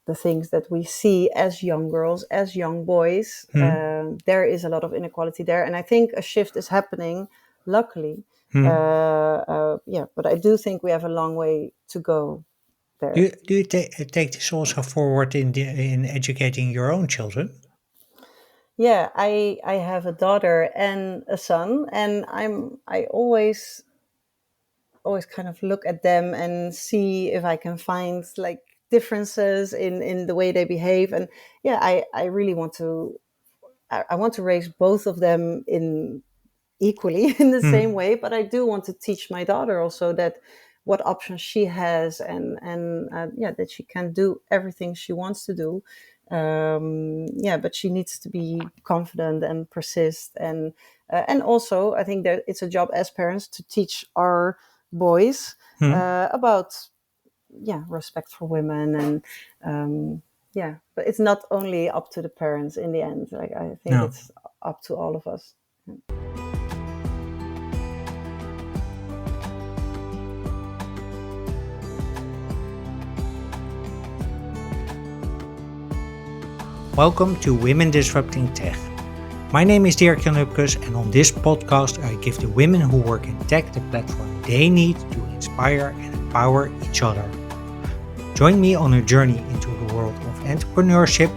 the things that we see as young girls, as young boys. Hmm. There is a lot of inequality there, and I think a shift is happening. Luckily, Hmm. but I do think we have a long way to go Do there. you take this also forward in educating your own children? Yeah, I have a daughter and a son, and I always kind of look at them and see if I can find like differences in the way they behave. And yeah, I really want to I want to raise both of them in equally in the same Hmm. way, but I do want to teach my daughter also that what options she has, and yeah, that she can do everything she wants to do. Yeah, but she needs to be confident and persist, and also I think that it's a job as parents to teach our boys Hmm. about, yeah, respect for women, and yeah, but it's not only up to the parents in the end. Like, I think No. it's up to all of us. Welcome to Women Disrupting Tech. My name is Dirk Jan Upkes, and on this podcast I give the women who work in tech the platform they need to inspire and empower each other. Join me on a journey into the world of entrepreneurship,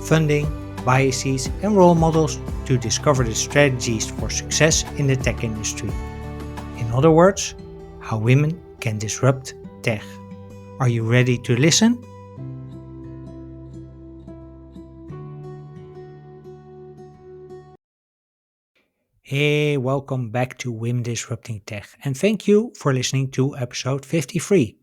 funding, biases, and role models to discover the strategies for success in the tech industry. In other words, how women can disrupt tech. Are you ready to listen? Hey, welcome back to Women Disrupting Tech, and thank you for listening to episode 53.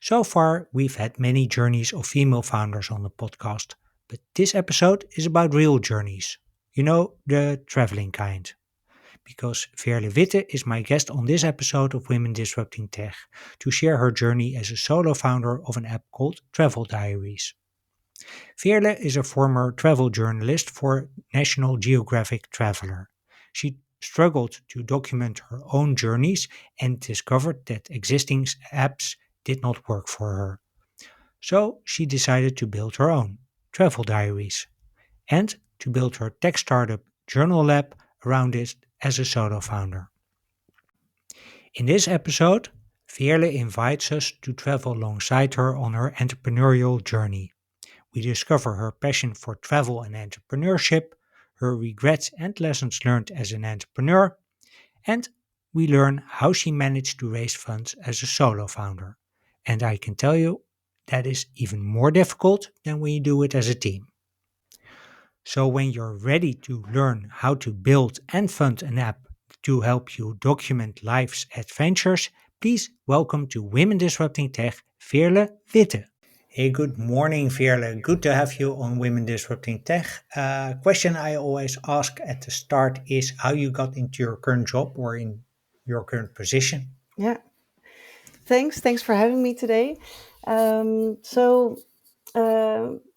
So far, we've had many journeys of female founders on the podcast, but this episode is about real journeys. You know, the traveling kind. Because Veerle Witte is my guest on this episode of Women Disrupting Tech to share her journey as a solo founder of an app called Travel Diaries. Veerle is a former travel journalist for National Geographic Traveler. She struggled to document her own journeys and discovered that existing apps did not work for her. So she decided to build her own, Travel Diaries, and to build her tech startup Journal Lab around it as a solo founder. In this episode, Veerle invites us to travel alongside her on her entrepreneurial journey. We discover her passion for travel and entrepreneurship, her regrets and lessons learned as an entrepreneur, and we learn how she managed to raise funds as a solo founder. And I can tell you that is even more difficult than when you do it as a team. So, when you're ready to learn how to build and fund an app to help you document life's adventures, please welcome to Women Disrupting Tech, Veerle Witte. Hey, good morning, Veerle. Good to have you on Women Disrupting Tech. Question I always ask at the start is how you got into your current job or in your current position. Yeah, thanks for having me today. So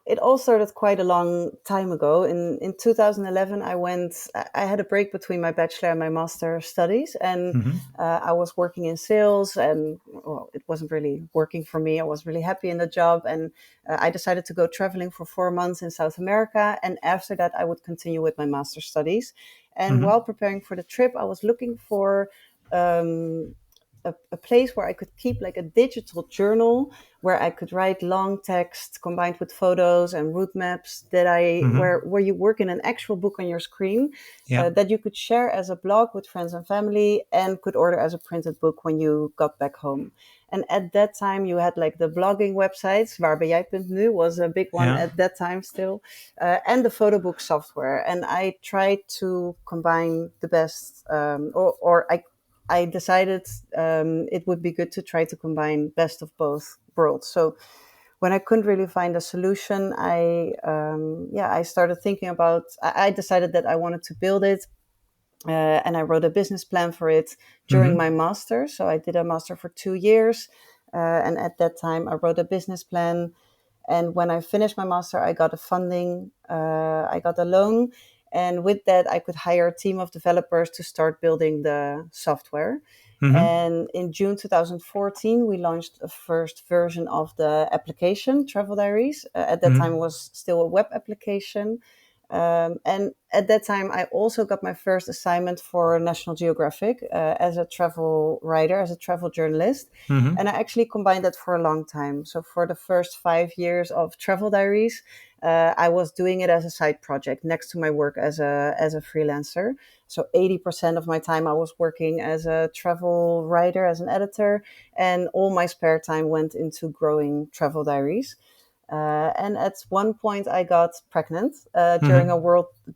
it all started quite a long time ago. In 2011, I had a break between my bachelor and my master studies, and Mhm. I was working in sales, and well, it wasn't really working for me. I was really happy in the job, and I decided to go traveling for 4 months in South America, and after that, I would continue with my master studies. And while Mhm. preparing for the trip, I was looking for um, a place where I could keep like a digital journal where I could write long text combined with photos and route maps Mhm. where you work in an actual book on your screen, Yeah. that you could share as a blog with friends and family and could order as a printed book when you got back home. And at that time, you had like the blogging websites. Waarbijij.nu was a big one Yeah. at that time still, and the photo book software. And I tried to combine the best, I decided it would be good to try to combine best of both worlds. So when I couldn't really find a solution, I started thinking about. I decided that I wanted to build it, and I wrote a business plan for it during my Mhm. master. So I did a master for 2 years, and at that time I wrote a business plan. And when I finished my master, I got a funding, I got a loan. And with that, I could hire a team of developers to start building the software. Mm-hmm. And in June 2014, we launched a first version of the application, Travel Diaries. At that time, it Mm-hmm. was still a web application. And at that time, I also got my first assignment for National Geographic as a travel writer, as a travel journalist. Mm-hmm. And I actually combined that for a long time. So for the first 5 years of Travel Diaries, I was doing it as a side project next to my work as a freelancer. So 80% of my time I was working as a travel writer, as an editor, and all my spare time went into growing Travel Diaries. And at one point, I got pregnant Mm-hmm.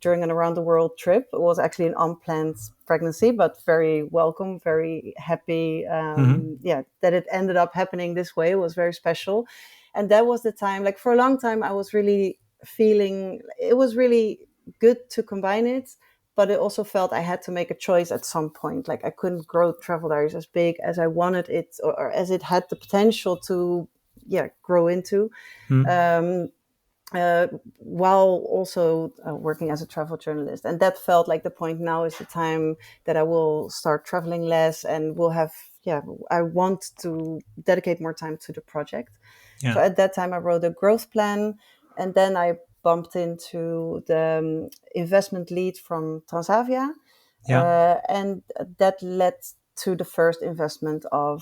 during an around the world trip. It was actually an unplanned pregnancy, but very welcome, very happy. Mm-hmm. Yeah, that it ended up happening this way was very special. And that was the time. Like for a long time, I was really feeling it was really good to combine it, but it also felt I had to make a choice at some point. Like I couldn't grow Travel Diaries as big as I wanted it, or as it had the potential to, yeah, grow into. Um, uh, while also working as a travel journalist. And that felt like the point. Now is the time that I will start traveling less and will have, yeah, I want to dedicate more time to the project. So Yeah. at that time, I wrote a growth plan, and then I bumped into the investment lead from Transavia, Yeah. and that led to the first investment or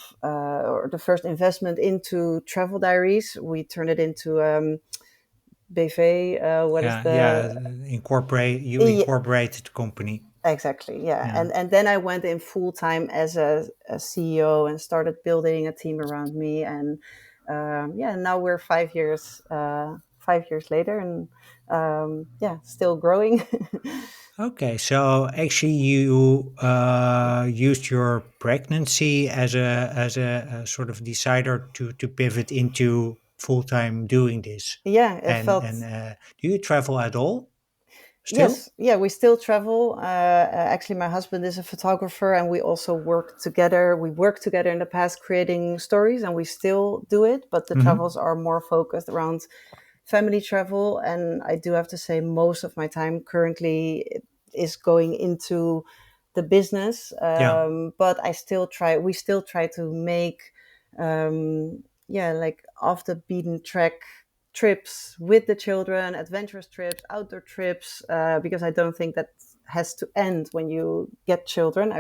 the first investment into Travel Diaries. We turned it into BV. What is Yeah. Yeah. the You yeah, incorporated the company. exactly, yeah. Yeah. And then I went in full time as a CEO and started building a team around me. And yeah, now we're 5 years 5 years later, and yeah, still growing. Okay, so actually you used your pregnancy as a sort of decider to pivot into full time doing this, Yeah, it and felt. do you travel at all still? Yes, yeah, we still travel. Actually, my husband is a photographer, and we also work together. We worked together in the past creating stories, and we still do it. But the Mm-hmm. travels are more focused around family travel. And I do have to say, most of my time currently is going into the business. Yeah, But we still try to make, yeah, like off the beaten track trips with the children, adventurous trips, outdoor trips, because I don't think that has to end when you get children.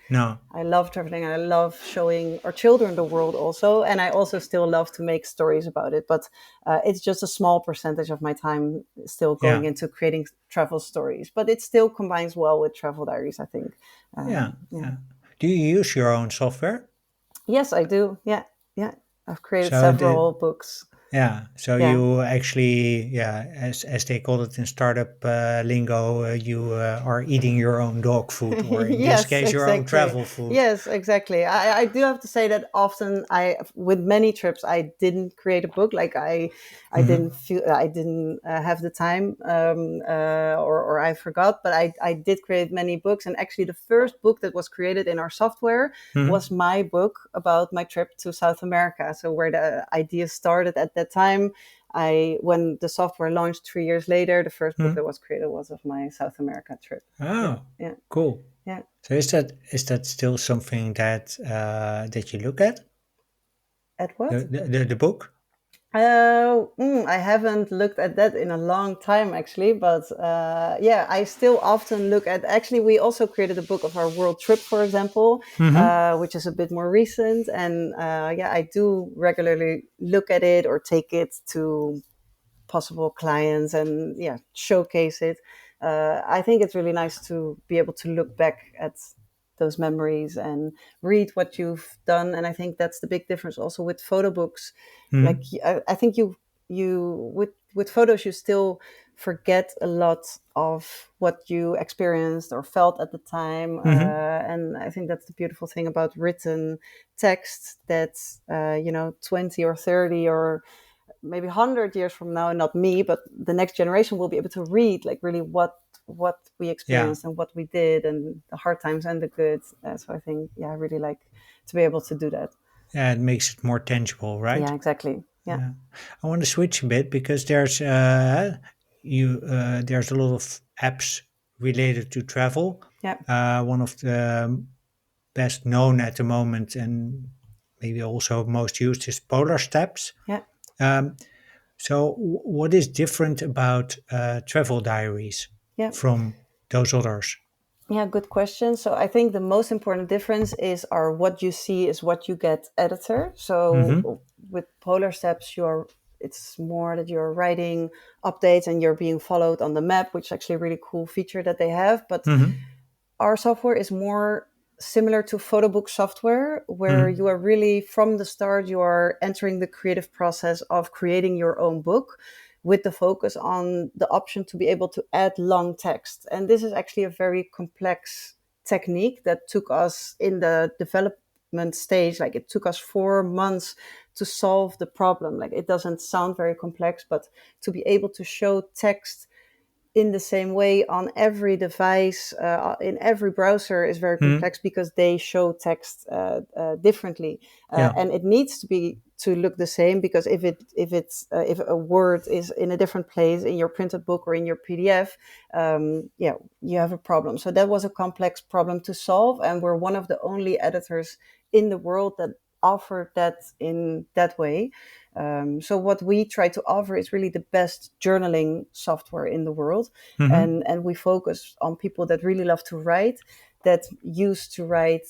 no, I love traveling. I love showing our children the world also. And I also still love to make stories about it. But it's just a small percentage of my time still going yeah, into creating travel stories. But it still combines well with Travel Diaries, I think. yeah, Yeah. yeah. Do you use your own software? Yes, I do. Yeah. Yeah. I've created So several books. yeah, so Yeah. you actually, yeah, as they call it in startup lingo, you are eating your own dog food, or in this Yes, case, your own exactly. travel food. Yes, exactly. I do have to say that often with many trips, I didn't create a book. Like I Mm-hmm. didn't feel, I didn't have the time, or I forgot, but I did create many books. And actually the first book that was created in our software Mm-hmm. was my book about my trip to South America. So where the idea started at that time, when the software launched 3 years later, the first book Mm-hmm. that was created was of my South America trip. Yeah, Oh, yeah, cool. yeah. So is that still something that you look at At the what? the book? I haven't looked at that in a long time, actually. But yeah, I still often look at. Actually, we also created a book of our world trip, for example, Mm-hmm. which is a bit more recent. And yeah, I do regularly look at it or take it to possible clients and, yeah, showcase it. I think it's really nice to be able to look back at those memories and read what you've done. And I think that's the big difference also with photo books. Like Mm-hmm. I think you with photos you still forget a lot of what you experienced or felt at the time. Mm-hmm. And I think that's the beautiful thing about written text, that 20 or 30 or maybe 100 years from now, not me, but the next generation will be able to read like really what we Yeah, experienced and what we did, and the hard times and the good. So I think, yeah, I really like to be able to do that. yeah, it makes it more tangible, right? Yeah, exactly. Yeah. Yeah. I want to switch a bit because there's a lot of apps related to travel. Yeah. One of the best known at the moment and maybe also most used is Polar Steps. Yeah. Um, so, what is different about travel diaries Yeah. from those others? Yeah, good question. So I think the most important difference is our what you see is what you get editor. Mm-hmm. So with Polar Steps, it's more that you're writing updates and you're being followed on the map, which is actually a really cool feature that they have. But Mm-hmm. our software is more similar to photo book software, where Mm-hmm. you are really from the start, you are entering the creative process of creating your own book with the focus on the option to be able to add long text. And this is actually a very complex technique that took us in the development stage, like it took us 4 months to solve the problem. Like it doesn't sound very complex, but to be able to show text in the same way on every device in every browser is very Mm-hmm. complex because they show text differently, Yeah. and it needs to be to look the same, because if a word is in a different place in your printed book or in your PDF, yeah, you have a problem. So that was a complex problem to solve, and we're one of the only editors in the world that offer that in that way. So what we try to offer is really the best journaling software in the world, Mm-hmm. and we focus on people that really love to write, that used to write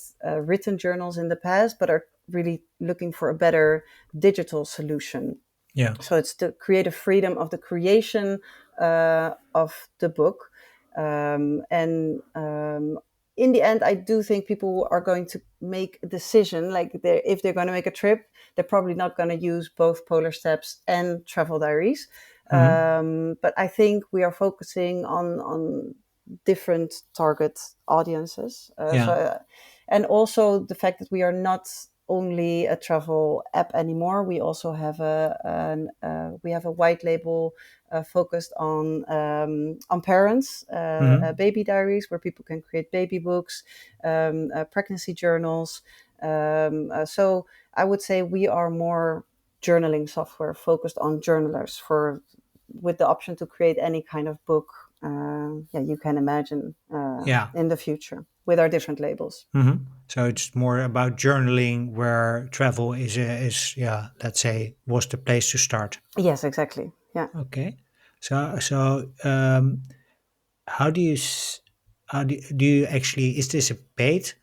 written journals in the past, but are really looking for a better digital solution. Yeah. So it's the creative freedom of the creation of the book. And in the end, I do think people are going to make a decision. Like if they're going to make a trip, they're probably not going to use both Polar Steps and Travel Diaries. Mm-hmm. But I think we are focusing on different target audiences. Yeah. And also the fact that we are not only a travel app anymore. We also have we have a white label focused on parents, Mm-hmm. baby diaries, where people can create baby books, pregnancy journals. So I would say we are more journaling software focused on journalers for with the option to create any kind of book. Yeah, you can imagine Yeah. in the future with our different labels. Mm-hmm. So it's more about journaling, where travel is yeah, let's say, was the place to start. Yes, exactly. Yeah. Okay. So how do you do you actually, is this a paid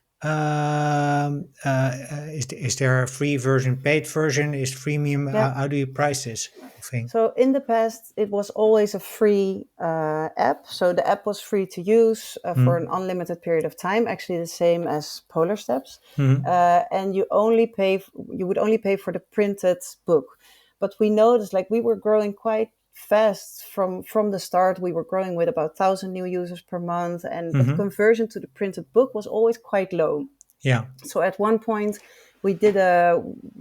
is there a free version, paid version, is freemium, Yeah. how do you price this whole thing? So in the past, it was always a free app. So the app was free to use for an Mm-hmm. unlimited period of time, actually the same as Polar Steps. Mm-hmm. And you would only pay for the printed book. But we noticed, like, we were growing quite fast from the start. We were growing with about 1,000 new users per month, and but Mm-hmm. conversion to the printed book was always quite low. Yeah. So at one point, we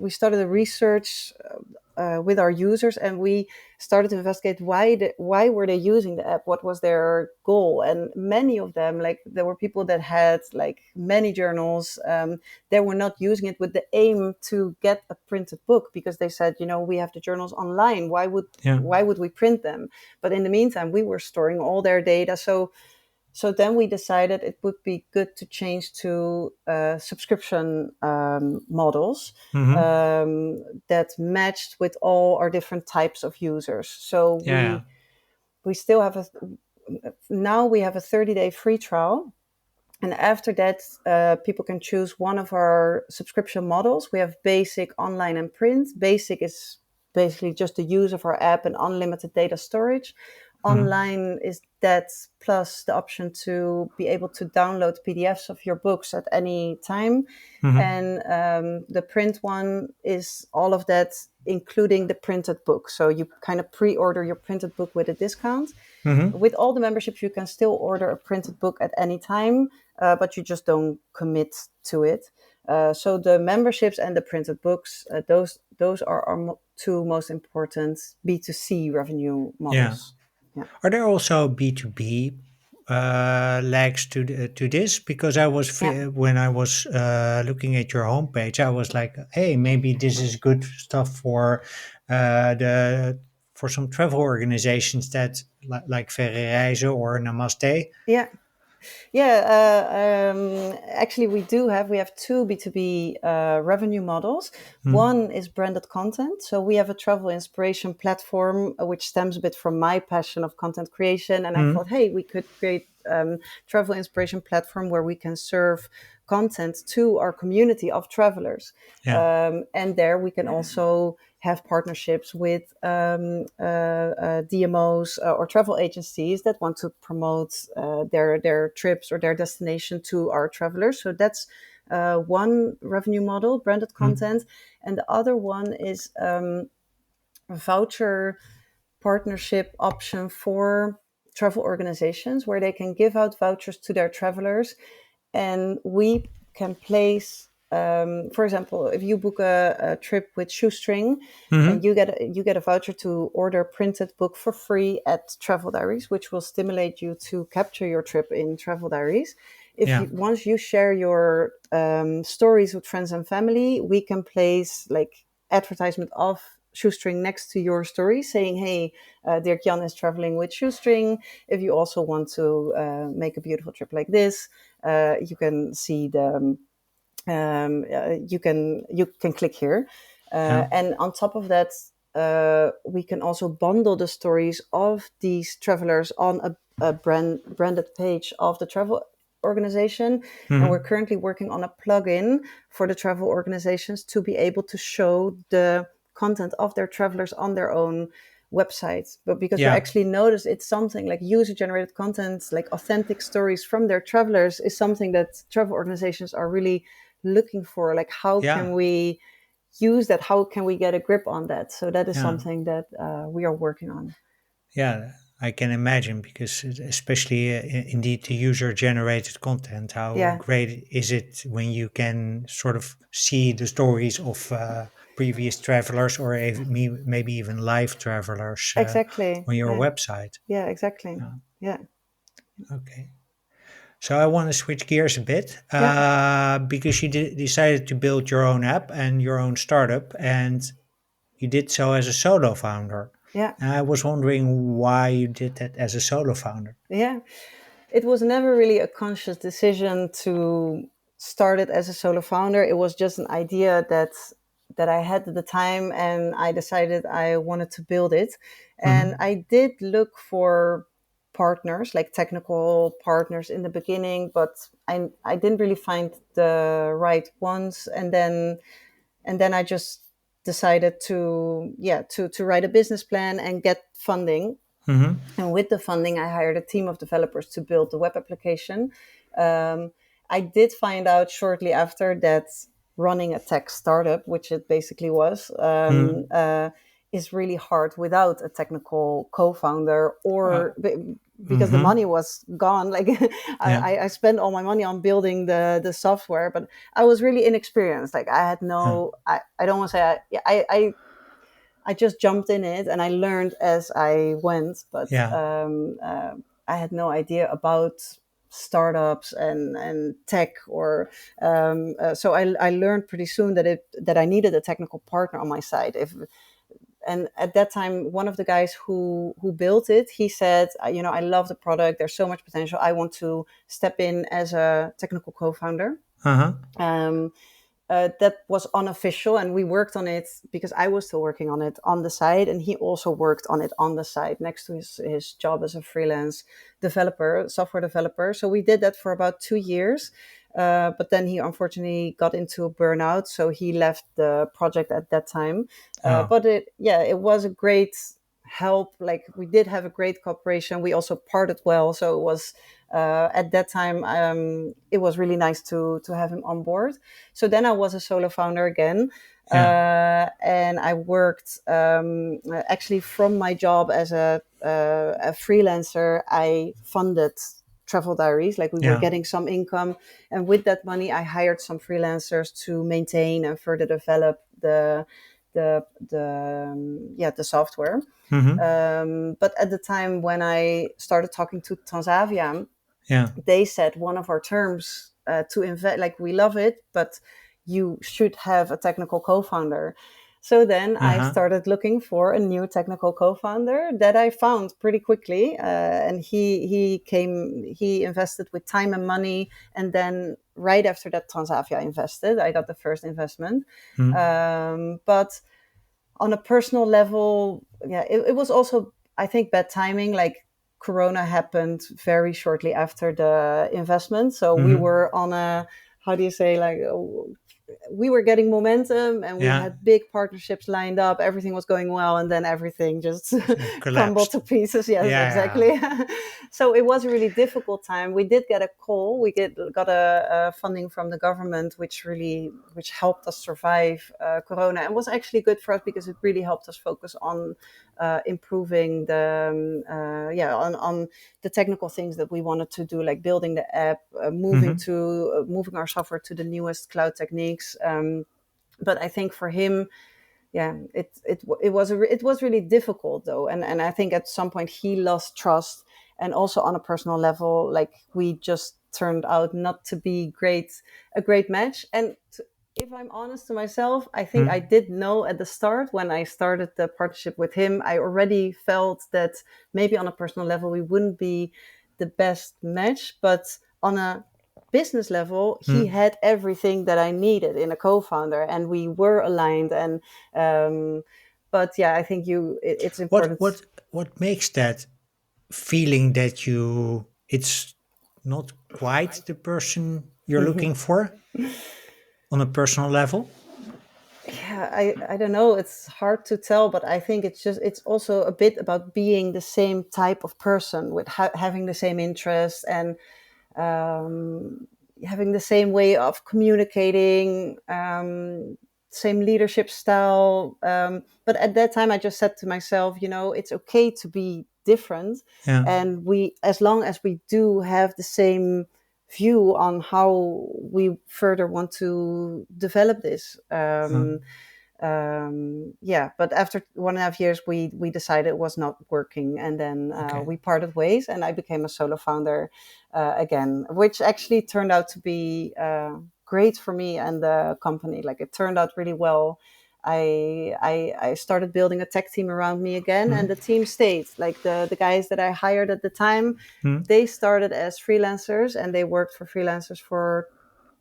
started a research with our users, and we started to investigate why were they using the app, what was their goal. And many of them, like, there were people that had like many journals, they were not using it with the aim to get a printed book, because they said, we have the journals online, Yeah. why would we print them? But in the meantime, we were storing all their data. So then we decided it would be good to change to subscription models Mm-hmm. that matched with all our different types of users. So Yeah. Yeah. we still have now we have a 30-day free trial. And after that, people can choose one of our subscription models. We have basic, online, and print. Basic is basically just the use of our app and unlimited data storage. Mm-hmm. Online is that plus the option to be able to download PDFs of your books at any time. Mm-hmm. And the print one is all of that, including the printed book. So you kind of pre-order your printed book with a discount. Mm-hmm. With all the memberships, you can still order a printed book at any time, but you just don't commit to it. So the memberships and the printed books, those are our two most important B2C revenue Yeah. models. Yeah, Are there also B2B legs to this? Because yeah, when I was looking at your homepage, I was like, hey, maybe this is good stuff the for some travel organizations that like Verre Reizen or Namaste. yeah. Actually, we have two B2B revenue models. Mm, One is branded content. So we have a travel inspiration platform, which stems a bit from my passion of content creation. And I mm, thought, hey, we could create travel inspiration platform where we can serve content to our community of travelers. yeah. And there we can also have partnerships with DMOs or travel agencies that want to promote their trips or their destination to our travelers. So that's one revenue model, branded Mm, content, and the other one is a voucher partnership option for travel organizations where they can give out vouchers to their travelers, and we can place, for example, if you book a trip with Shoestring, and mm, you get a voucher to order a printed book for free at Travel Diaries, which will stimulate you to capture your trip in Travel Diaries. If yeah. you once you share your stories with friends and family, we can place like advertisement of Shoestring next to your story, saying, "Hey, Dirk Jan is traveling with Shoestring. If you also want to make a beautiful trip like this, you can see the you can click here." Yeah. And on top of that, we can also bundle the stories of these travelers on a branded page of the travel organization. And we're Mm, currently working on a plugin for the travel organizations to be able to show the content of their travelers on their own websites. But because we yeah. actually noticed it's something like user generated content, like authentic stories from their travelers, is something that travel organizations are really looking for. Like, how can Yeah. we use that? How can we get a grip on that? So that is Yeah. something that we are working on. Yeah, I can imagine because especially indeed the user generated content, how Yeah, great is it when you can sort of see the stories of previous travelers or maybe even live travelers exactly. on your Yeah, website. yeah, exactly. Yeah, Yeah, okay. So I want to switch gears a bit yeah, because you decided to build your own app and your own startup, and you did so as a solo founder. yeah, And I was wondering why you did that as a solo founder. yeah. It was never really a conscious decision to start it as a solo founder. It was just an idea that I had at the time, and I decided I wanted to build it. And Hmm. I did look for partners, like technical partners in the beginning, but I didn't really find the right ones. And then I just decided to, to write a business plan and get funding. Hmm. And with the funding, I hired a team of developers to build the web application. Um, I did find out shortly after that running a tech startup, which it basically was, Hmm. is really hard without a technical co-founder, Uh, because the hmm. money was gone. Like Yeah. I spent all my money on building the software, but I was really inexperienced. Like I had Yeah. no, I don't want to say I just jumped in it and I learned as I went, but Yeah. I had no idea about startups and tech, or so I learned pretty soon that I needed a technical partner on my side. If And at that time, one of the guys who built it, he said, I love the product. There's so much potential. I want to step in as a technical co-founder. Uh-huh. Um, that was unofficial, and we worked on it because I was still working on it on the side, and he also worked on it on the side next to his job as a freelance developer, software developer. So we did that for about 2 years, but then he unfortunately got into a burnout, so he left the project at that time. Oh. But it was a great help. Like, we did have a great cooperation. We also parted well, so it was at that time, it was really nice to have him on board. So then I was a solo founder again. Yeah. And I worked, actually from my job as a freelancer. I funded Travel Diaries, like we were Yeah. getting some income. And with that money, I hired some freelancers to maintain and further develop the software. Hmm. But at the time when I started talking to Transavia, Yeah. they said one of our terms, to invest, like, we love it, but you should have a technical co-founder. So then I Uh-huh. started looking for a new technical co-founder that I found pretty quickly, and he invested with time and money, and then right after that, Transavia invested. I got the first investment, Mm. but on a personal level, yeah, it was also, I think, bad timing. Like Corona happened very shortly after the investment, so we Mm-hmm. were on a, how do you say, like, we were getting momentum and we Yeah. had big partnerships lined up. Everything was going well, and then everything just crumbled to Collapsed. pieces. Yes, Yeah. exactly. So it was a really difficult time. We did get a call. Got a funding from the government, which helped us survive Corona, and was actually good for us because it really helped us focus on improving on the technical things that we wanted to do, like building the app, Mm-hmm. moving our software to the newest cloud techniques. But I think for him, yeah, it was really difficult though, and I think at some point he lost trust, and also on a personal level, like we just turned out not to be a great match. And if I'm honest to myself, I think I Mm. did know at the start when I started the partnership with him, I already felt that maybe on a personal level we wouldn't be the best match, but on a business level, he Mm. had everything that I needed in a co-founder, and we were aligned. And but yeah, I think it's What important. what what makes that feeling that it's not quite the person you're looking for on a personal level? Yeah, I don't know. It's hard to tell, but I think it's also a bit about being the same type of person with having the same interests, and um, having the same way of communicating, same leadership style. But at that time, I just said to myself, it's okay to be different, Yeah. and as long as we do have the same view on how we further want to develop this. Uh, Yeah, but after 1.5 years, we decided it was not working, and then okay. we parted ways, and I became a solo founder again, which actually turned out to be great for me and the company. Like it turned out really well. I started building a tech team around me again, and Mm. the team stayed. Like the guys that I hired at the time, Mm. they started as freelancers, and they worked for freelancers for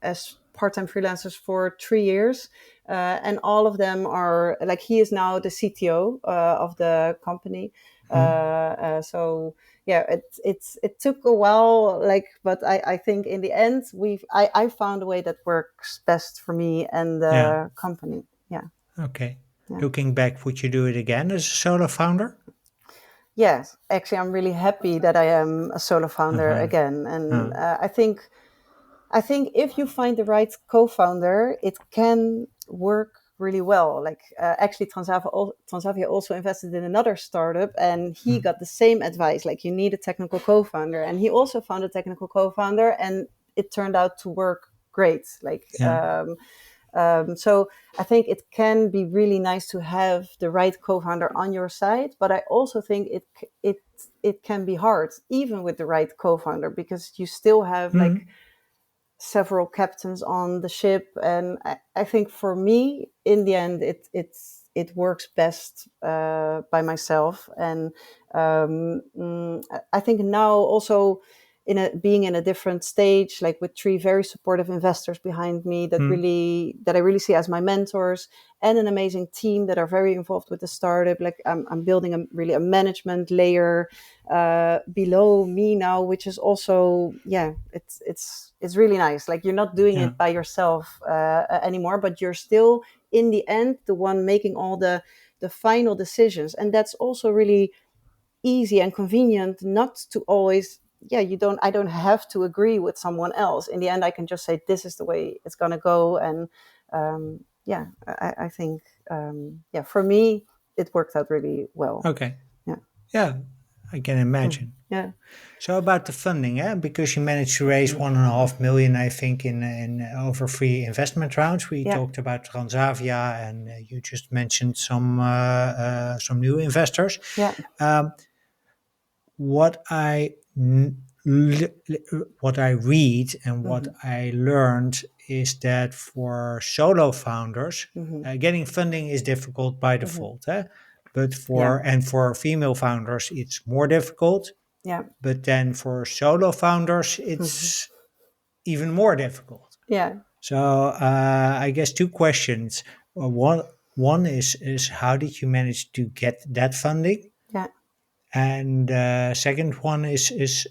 as part-time freelancers for 3 years, and all of them are like, he is now the CTO of the company. Mm. So yeah, it took a while, like, but I think in the end I found a way that works best for me and Yeah. the company. Yeah, Okay. yeah. Looking back, would you do it again as a solo founder? Yes, actually, I'm really happy that I am a solo founder Uh-huh. again, and Uh, I think if you find the right co-founder, it can work really well. Like actually, Transavia also invested in another startup, and he mm. got the same advice. Like you need a technical co-founder, and he also found a technical co-founder, and it turned out to work great. Like Yeah. so, I think it can be really nice to have the right co-founder on your side, but I also think it can be hard, even with the right co-founder, because you still have like Mm. several captains on the ship, and I think for me in the end it works best by myself. And I think now also being in a different stage, like with three very supportive investors behind me Mm. that I really see as my mentors, and an amazing team that are very involved with the startup. Like I'm building a management layer below me now, which is also, yeah, it's really nice. Like you're not doing Yeah. it by yourself anymore, but you're still in the end the one making all the final decisions, and that's also really easy and convenient not to always, yeah, I don't have to agree with someone else. In the end, I can just say this is the way it's going to go. And yeah, I think yeah, for me it worked out really well. Okay. Yeah. Yeah, I can Mhm. imagine. Yeah. So about the funding, because you managed to raise 1.5 million, I think, in over three investment rounds. We Yeah. talked about Transavia, and you just mentioned some new investors. Yeah. Um, what I n- what I read and what Hmm. I learned is that for solo founders, Hmm. getting funding is difficult by Hmm. default. But Yeah. for female founders, it's more difficult. Yeah. But then for solo founders, Hmm. it's even more difficult. Yeah. So I guess two questions. One is how did you manage to get that funding? Yeah. And second one is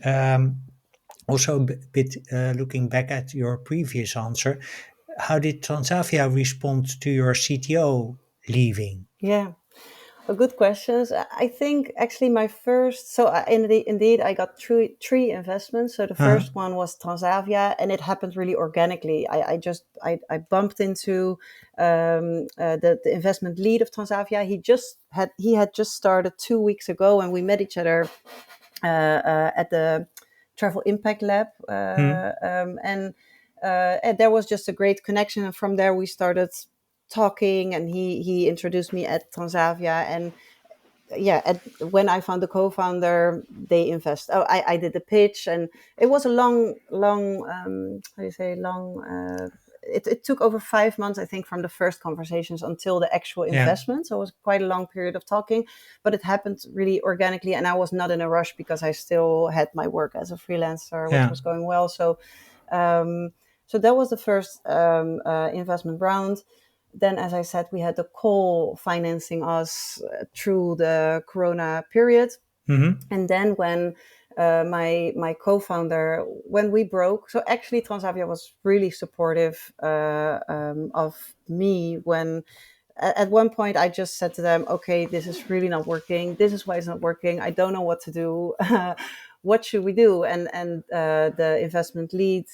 also a bit looking back at your previous answer. How did Transavia respond to your CTO leaving? Yeah. Good questions. I think actually my first, so indeed I got three investments. So the Uh-huh. first one was Transavia, and it happened really organically. I bumped into the investment lead of Transavia. He had just started 2 weeks ago, and we met each other at the Travel Impact Lab, Hmm. and there was just a great connection. And from there we started talking, and he introduced me at Transavia, and yeah, when I found the co-founder, they invest. Oh, I did the pitch, and it was a long, how do you say, long. It took over 5 months, I think, from the first conversations until the actual Yeah. investment. So it was quite a long period of talking, but it happened really organically, and I was not in a rush because I still had my work as a freelancer, which Yeah. was going well. Um, so that was the first investment round. Then, as I said, we had the call financing us through the Corona period. Mm-hmm. And then when my co-founder, when we broke, so actually Transavia was really supportive of me when at one point I just said to them, okay, this is really not working. This is why it's not working. I don't know what to do. What should we do? And the investment lead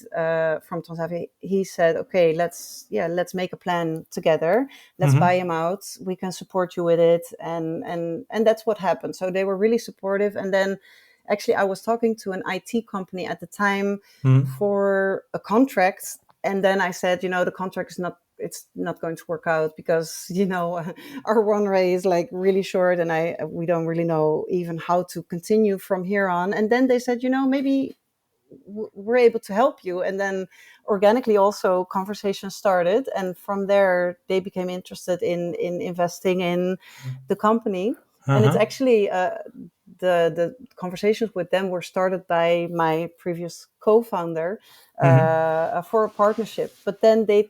from Transavia, he said, okay, let's make a plan together. Let's buy Mm-hmm. him out. We can support you with it. And that's what happened. So they were really supportive. And then actually I was talking to an IT company at the time Mm-hmm. for a contract, and then I said, the contract is not, it's not going to work out because our runway is like really short, and we don't really know even how to continue from here on. And then they said, maybe we're able to help you. And then organically also conversation started, and from there they became interested in investing in the company. And it's Uh-huh. actually the conversations with them were started by my previous co-founder Mm-hmm. for a partnership, but then they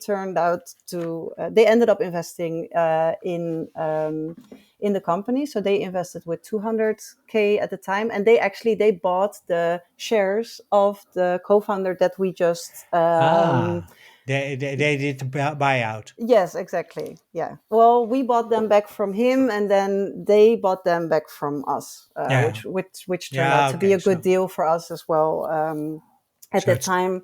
ended up investing in the company. So they invested with 200K at the time, and they bought the shares of the co-founder that we just Ah, they did the buyout. yes, exactly. Yeah. Well, we bought them back from him, and then they bought them back from us, Yeah. which turned out Yeah. to be Okay. a good deal for us as well. At So that it's time,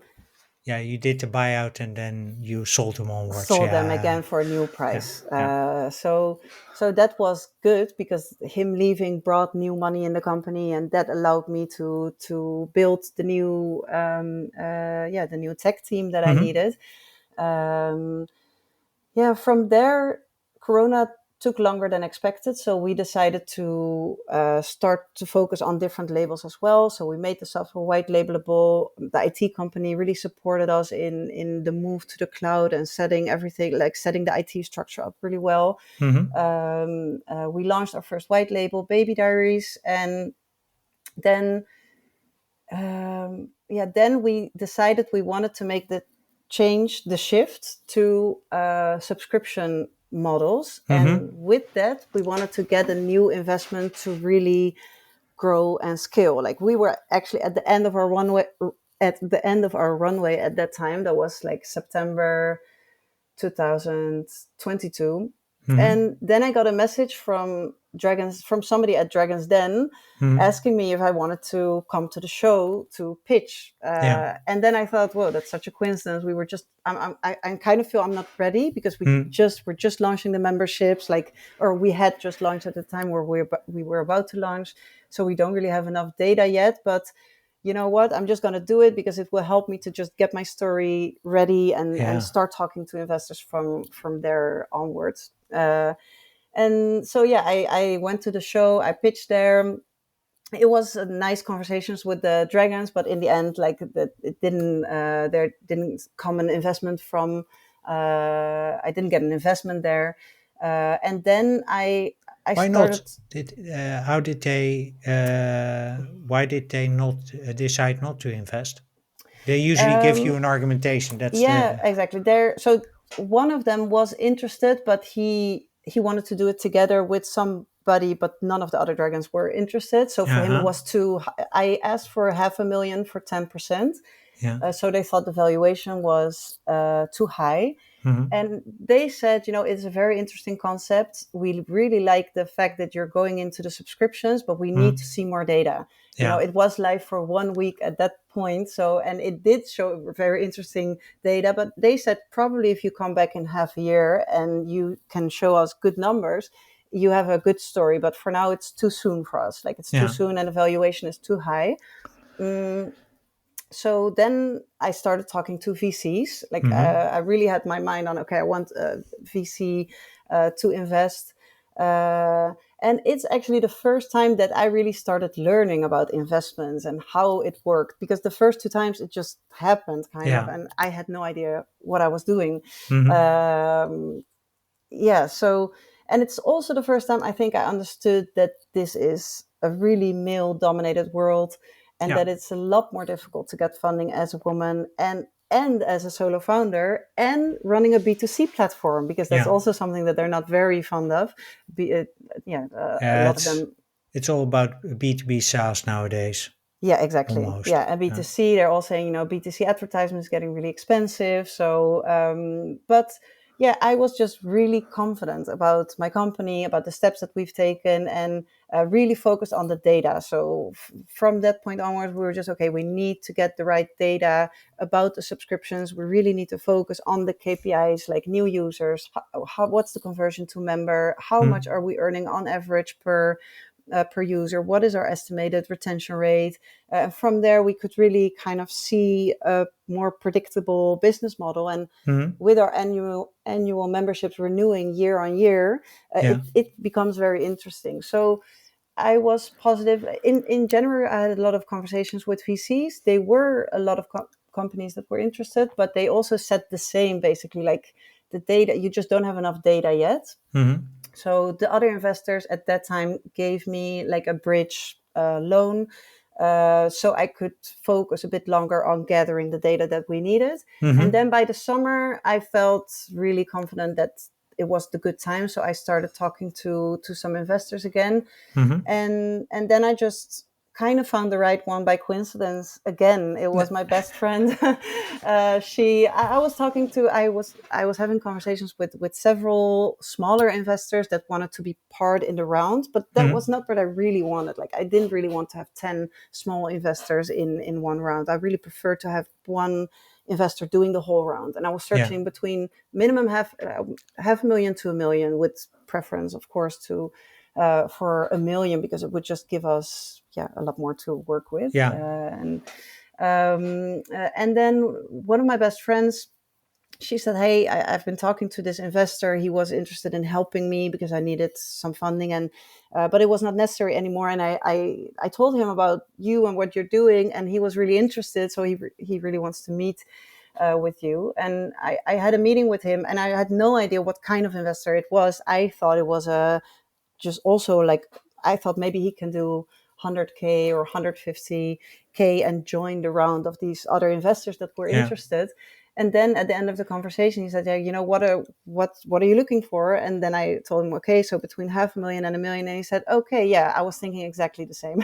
yeah, you did the buyout and then you sold them onwards. sold them Yeah. again for a new Yeah. price. Yeah. So that was good because him leaving brought new money in the company, and that allowed me to build the new tech team that I Mm-hmm. needed. Um, yeah, from there, Corona took longer than expected. So we decided to start to focus on different labels as well. So we made the software white labelable. The IT company really supported us in the move to the cloud and setting everything, like setting the IT structure up really well. Mm-hmm. We launched our first white label, Baby Diaries, and then then we decided we wanted to make the shift to subscription models. And Mm-hmm. with that, we wanted to get a new investment to really grow and scale. Like we were actually at the end of our runway. At the end of our runway at that time, that was like September 2022. Mm-hmm. And then I got a message from somebody at Dragon's Den Mm-hmm. asking me if I wanted to come to the show to pitch. Yeah. And then I thought, whoa, that's such a coincidence. We were just, I kind of feel I'm not ready because Mm-hmm. we're just launching the memberships, or we had just launched at the time where we were about to launch. So we don't really have enough data yet, but you know what, I'm just going to do it because it will help me to just get my story ready and Yeah. start talking to investors from there onwards. And so yeah, I went to the show, I pitched there. it was nice conversations with the dragons, but in the end, like it didn't. There didn't come an investment from. I didn't get an investment there, and then I Why not? started. How did they? Why did they not decide not to invest? They usually give you Um, an argumentation. That's yeah, the exactly. There. So one of them was interested, but he wanted to do it together with somebody, but none of the other dragons were interested. So for him, it uh-huh. was too. I asked for 500,000 for 10%. Yeah. So they thought the valuation was too high. Hmm. And they said, it's a very interesting concept. We really like the fact that you're going into the subscriptions, but we need to Hmm. see more data. Yeah. It was live for 1 week at that point. So, and it did show very interesting data, but they said probably if you come back in half a year and you can show us good numbers, you have a good story. But for now, it's too soon for us. Like it's too Yeah. soon and the valuation is too high. Mm, so then I started talking to VCs. Like Hmm. I really had my mind on, okay, I want a VC to invest. Uh, and it's actually the first time that I really started learning about investments and how it worked. Because the first two times it just happened, kind of, Yeah. and I had no idea what I was doing. Hmm. Um, yeah, so, and it's also the first time I think I understood that this is a really male dominated world, and Yeah. that it's a lot more difficult to get funding as a woman and as a solo founder and running a B2C platform, because that's Yeah. also something that they're not very fond of. A lot of It's them. it's all about B2B SaaS nowadays, Yeah, exactly. almost. Yeah, and Yeah. B2C, they're all saying, B2C advertisement is getting really expensive. So, but yeah, I was just really confident about my company, about the steps that we've taken, and really focused on the data. So, from that point onwards, we were just, okay, we need to get the right data about the subscriptions. We really need to focus on the KPIs, like new users, what's the conversion to member, how much Mm. are we earning on average per user, what is our estimated retention rate. And from there, we could really kind of see a more predictable business model. And Mm. with our annual memberships renewing year on year, Yeah. it becomes very interesting. So I was positive. In January, I had a lot of conversations with VCs. They were a lot of companies that were interested, but they also said the same, basically, like the data, you just don't have enough data yet. Hmm. So the other investors at that time gave me like a bridge loan, so I could focus a bit longer on gathering the data that we needed. And Hmm. then by the summer, I felt really confident that it was the good time. So I started talking to some investors again, Hmm. and then I just kind of found the right one by coincidence. Again, it was my best friend. I was talking to, I was having conversations with several smaller investors that wanted to be part in the round, but that was Hmm. not what I really wanted. Like I didn't really want to have 10 small investors in one round. I really prefer to have one investor doing the whole round. And I was Yeah. searching between minimum half a million to a million, with preference, of course, to for a million, because it would just give us a lot more to work with. Yeah. And then one of my best friends, she said, hey, I've been talking to this investor. He was interested in helping me because I needed some funding, and but it was not necessary anymore. And I told him about you and what you're doing, and he was really interested. So he really wants to meet with you. And I had a meeting with him, and I had no idea what kind of investor it was. I thought it was a just also like, I thought maybe he can do 100K or 150K and join the round of these other investors that were Yeah. interested. And then at the end of the conversation, he said, yeah, what are you looking for? And then I told him, okay, so between 500,000 and a million. And he said, okay, yeah, I was thinking exactly the same.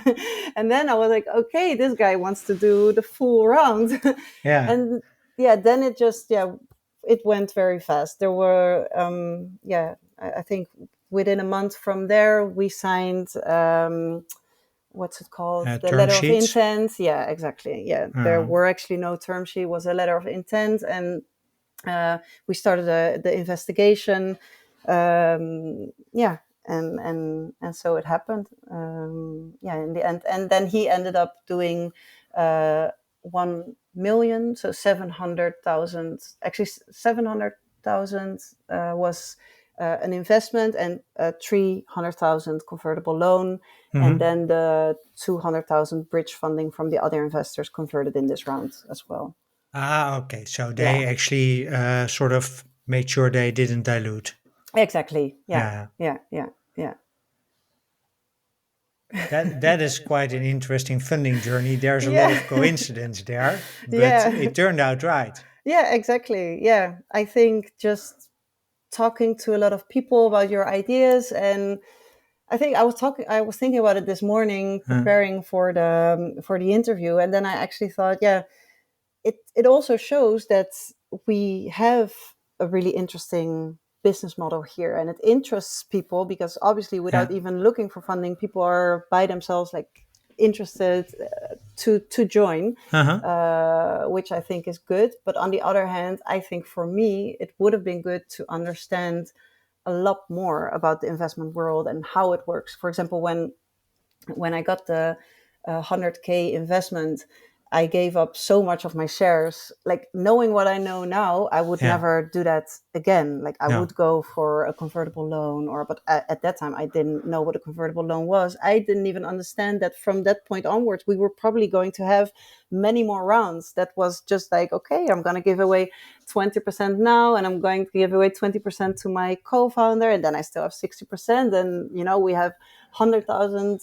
And then I was like, okay, this guy wants to do the full round. Yeah. And yeah, then it just, it went very fast. There were, I think within a month from there, we signed, what's it called? The Term letter of sheets. intent. Yeah, exactly. Yeah, there Uh, were actually no term sheet, it was a letter of intent. And we started the investigation. Yeah, and so it happened. In the end, and then he ended up doing 1 million, so 700,000. Actually, 700,000 was an investment and a 300,000 convertible loan, and Hmm. then the 200,000 bridge funding from the other investors converted in this round as well. Ah, okay. So Yeah, they actually sort of made sure they didn't dilute. exactly. Yeah, Yeah. yeah, yeah, yeah. That is quite an interesting funding journey. There's a lot Yeah, of coincidence there, but yeah, it turned out right. yeah, exactly. Yeah, I think just talking to a lot of people about your ideas, and I was thinking about it this morning Huh. preparing for the interview, and then I actually thought, yeah, it also shows that we have a really interesting business model here, and it interests people because obviously Yeah. without even looking for funding, people are by themselves like interested to join, Uh-huh. which I think is good. But on the other hand, I think for me it would have been good to understand a lot more about the investment world and how it works. For example, when I got the 100K investment, I gave up so much of my shares. Like knowing what I know now, I would Yeah. never do that again. Like I No. would go for a convertible loan, but at that time I didn't know what a convertible loan was. I didn't even understand that from that point onwards, we were probably going to have many more rounds. That was just like, okay, I'm going to give away 20% now, and I'm going to give away 20% to my co-founder, and then I still have 60%. And we have 100,000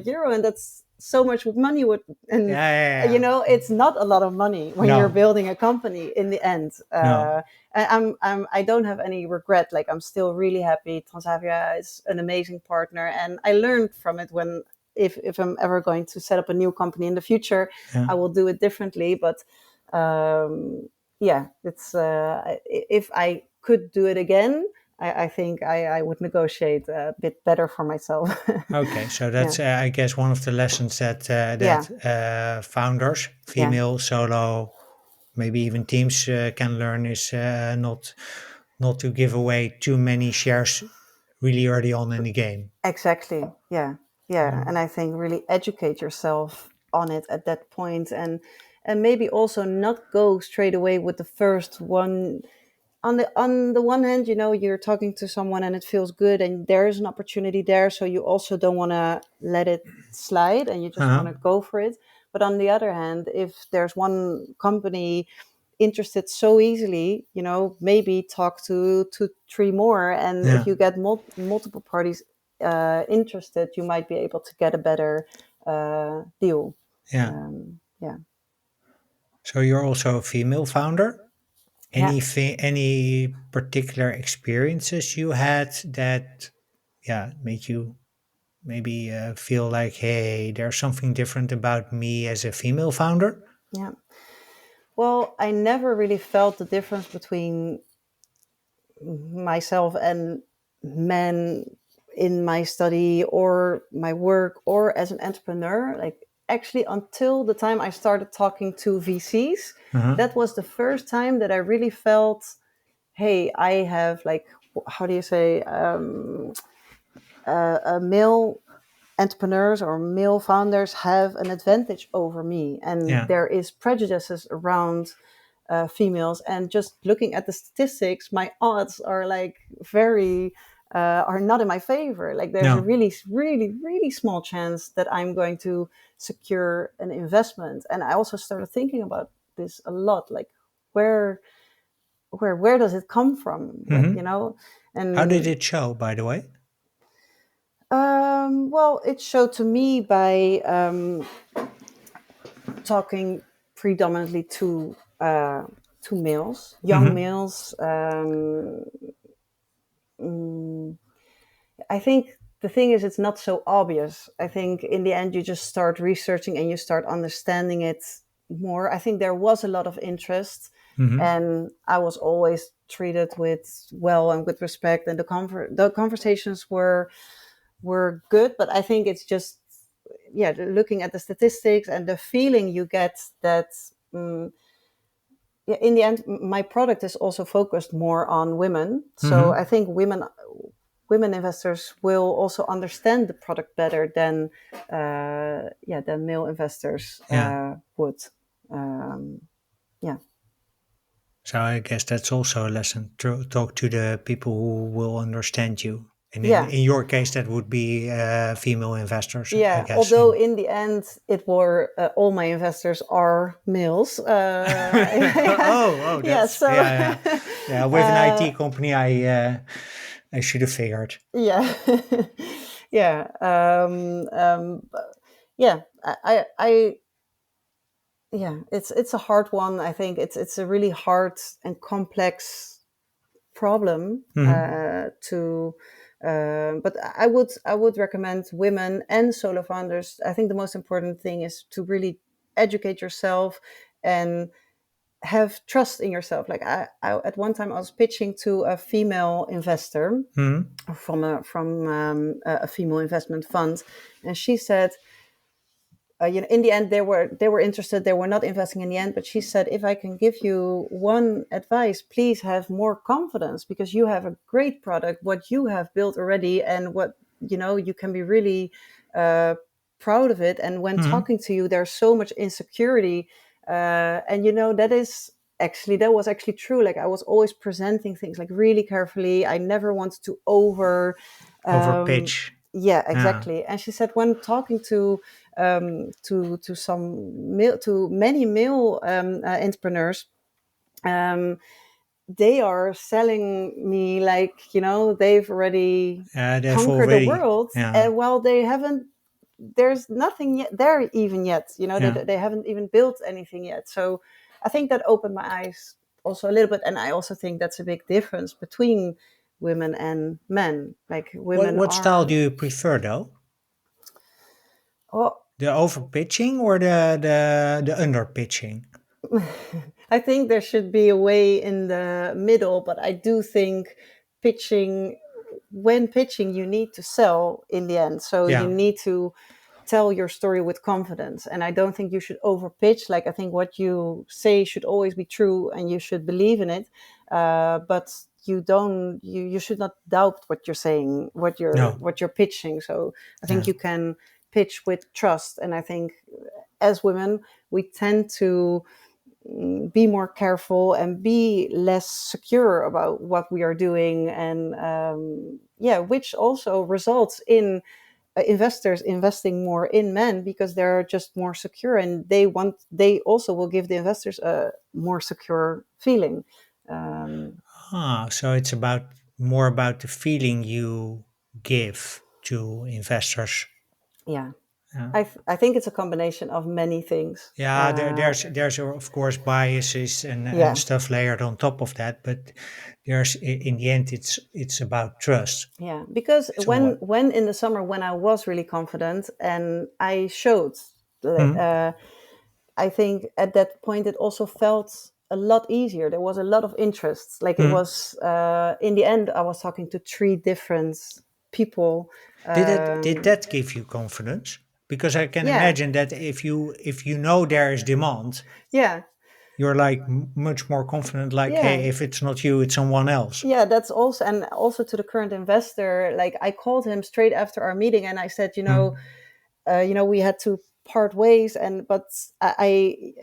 euro, and that's so much money. And Yeah, yeah, yeah. it's not a lot of money when you're No, building a company in the end. no. I don't have any regret. Like I'm still really happy. Transavia is an amazing partner, and I learned from it. When if I'm ever going to set up a new company in the future, Yeah. I will do it differently. But um, yeah, it's if I could do it again, I think I would negotiate a bit better for myself. Okay, so Yeah, that's I guess one of the lessons that yeah, founders, yeah, female, solo, maybe even teams can learn is not to give away too many shares really early on in the game. exactly. Yeah, yeah, Mm. and I think really educate yourself on it at that point, and maybe also not go straight away with the first one. On the one hand, you're talking to someone and it feels good, and there is an opportunity there, so you also don't want to let it slide, and you just want Uh-huh. to go for it. But on the other hand, if there's one company interested so easily, maybe talk to three more, and if Yeah, you get multiple parties interested, you might be able to get a better deal. yeah. Yeah, So you're also a female founder. yeah, Any particular experiences you had that, yeah, made you maybe feel like, hey, there's something different about me as a female founder? yeah. Well, I never really felt the difference between myself and men in my study or my work or as an entrepreneur. Like actually until the time I started talking to VCs, Uh-huh. that was the first time that I really felt, hey, I have like, how do you say, a male entrepreneurs or male founders have an advantage over me, and Yeah, there is prejudices around females. And just looking at the statistics, my odds are like very are not in my favor. Like there's a no. really, really, really small chance that I'm going to secure an investment. And I also started thinking about this a lot, like where where does it come from? Like, Hmm. How did and it show, by the way? well, it showed to me by talking predominantly to males, young Hmm. males. I think the thing is, it's not so obvious. I think in the end, you just start researching and you start understanding it more. I think there was a lot of interest, Hmm. and I was always treated with well and with respect, and the conversations were good. But I think it's just, yeah, looking at the statistics and the feeling you get that. Yeah, in the end, my product is also focused more on women. So Hmm. I think women investors will also understand the product better than than male investors Yeah. would. Um, yeah, So I guess that's also a lesson. Talk to the people who will understand you. And Yeah, in your case, that would be female investors, I yeah. guess. Although in the end, it were all my investors are males. Oh, Yeah. that's So, yeah. With an uh, IT company, I should have figured. yeah, yeah, yeah. Yeah. It's a hard one. I think it's a really hard and complex problem Hmm. to. But I would recommend women and solo founders. I think the most important thing is to really educate yourself and have trust in yourself. Like I at one time I was pitching to a female investor Hmm. from a female investment fund, and she said, in the end they were interested. They were not investing in the end, but she said, if I can give you one advice, please have more confidence because you have a great product, what you have built already, and what you can be really uh, proud of it. And when Hmm. talking to you, there's so much insecurity, and that was actually true. Like I was always presenting things like really carefully. I never wanted to Over um, pitch. yeah, Yeah. exactly. And she said when talking to many male entrepreneurs, um, they are selling me like they've already They've conquered the already. world, Yeah. and while they haven't, there's nothing yet there even yet. They, Yeah. they haven't even built anything yet. So I think that opened my eyes also a little bit, and I also think that's a big difference between women and men. Like women What style are. do you prefer though? Oh, The over pitching or the under pitching? I think there should be a way in the middle, but I do think pitching, when pitching, you need to sell in the end. So you Yeah. need to tell your story with confidence. And I don't think you should over pitch. Like, I think what you say should always be true and you should believe in it. But you should not doubt what you're saying, what you're No. what you're pitching. So I think Yeah. you can pitch with trust. And I think as women, we tend to be more careful and be less secure about what we are doing, and yeah, which also results in investors investing more in men because they're just more secure, and they also will give the investors a more secure feeling. um, So it's more about the feeling you give to investors. yeah, Yeah. I think it's a combination of many things. Yeah, there's of course biases and Yeah, stuff layered on top of that, but in the end it's about trust. yeah, because It's all. when in the summer when I was really confident and I showed, Hmm. uh, I think at that point it also felt a lot easier. There was a lot of interest. Like it Hmm. was in the end, I was talking to three different people. Did Um, that give you confidence? Because I can yeah, imagine that if you know there is demand, yeah, you're like much more confident. Like, yeah, hey, if it's not you, it's someone else. yeah. That's also, and also to the current investor. Like I called him straight after our meeting, and I said, Hmm. we had to part ways, and but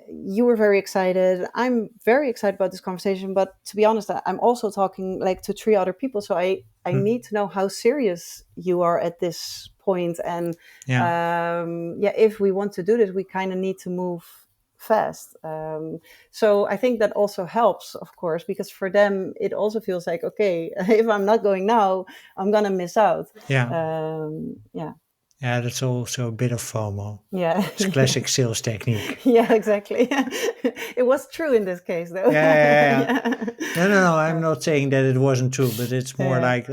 you were very excited. I'm very excited about this conversation, but to be honest, I'm also talking like to three other people, so I Hmm. need to know how serious you are at this point. And Yeah. yeah, if we want to do this, we kind of need to move fast. So I think that also helps, of course, because for them it also feels like, okay, if I'm not going now, I'm gonna miss out. Yeah. Yeah. Yeah. That's also a bit of FOMO. Yeah, It's classic sales technique. yeah, exactly. It was true in this case, though. Yeah, yeah, yeah. Yeah, No, no, no. I'm not saying that it wasn't true, but it's more yeah, like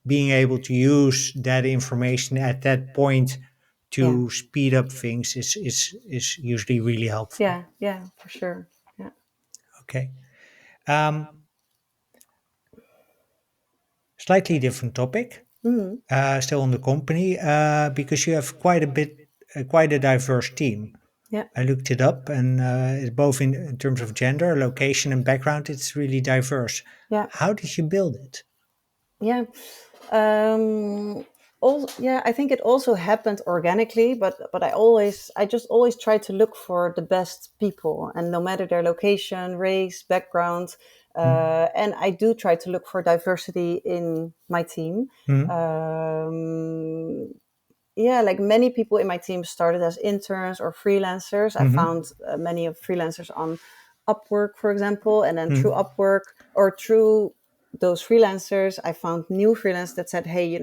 being able to use that information at that point yeah, to speed up things is usually really helpful. yeah, yeah, for sure. Yeah. Okay. Um, Slightly different topic. Mhm. Still on the company, because you have quite a diverse team. Yeah, I looked it up, and both in terms of gender, location, and background, it's really diverse. yeah, How did you build it? yeah. Um, Also, yeah, I think it also happened organically, but I just always try to look for the best people, and no matter their location, race, background, and I do try to look for diversity in my team. Mm-hmm. Um, yeah, like many people in my team started as interns or freelancers. I Mm-hmm. found many of freelancers on Upwork, for example, and then through Mm-hmm. Upwork or through those freelancers, I found new freelancers that said, "Hey,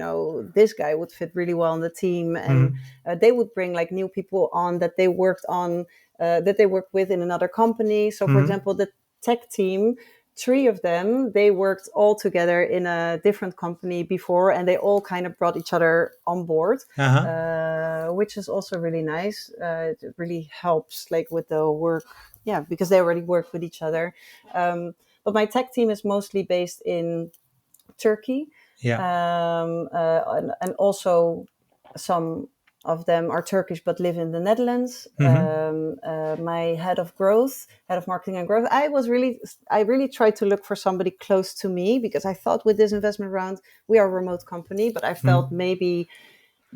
this guy would fit really well on the team," and Mm-hmm. they would bring like new people on that they worked on, that they worked with in another company. So, for Mm-hmm. example, the tech team, three of them, they worked all together in a different company before, and they all kind of brought each other on board, Uh-huh. which is also really nice. It really helps, like with the work, yeah, because they already work with each other. But my tech team is mostly based in Turkey, Yeah. and also some of them are Turkish but live in the Netherlands. Mm-hmm. My head of marketing and growth, I really tried to look for somebody close to me because I thought with this investment round we are a remote company, but I felt Mm-hmm.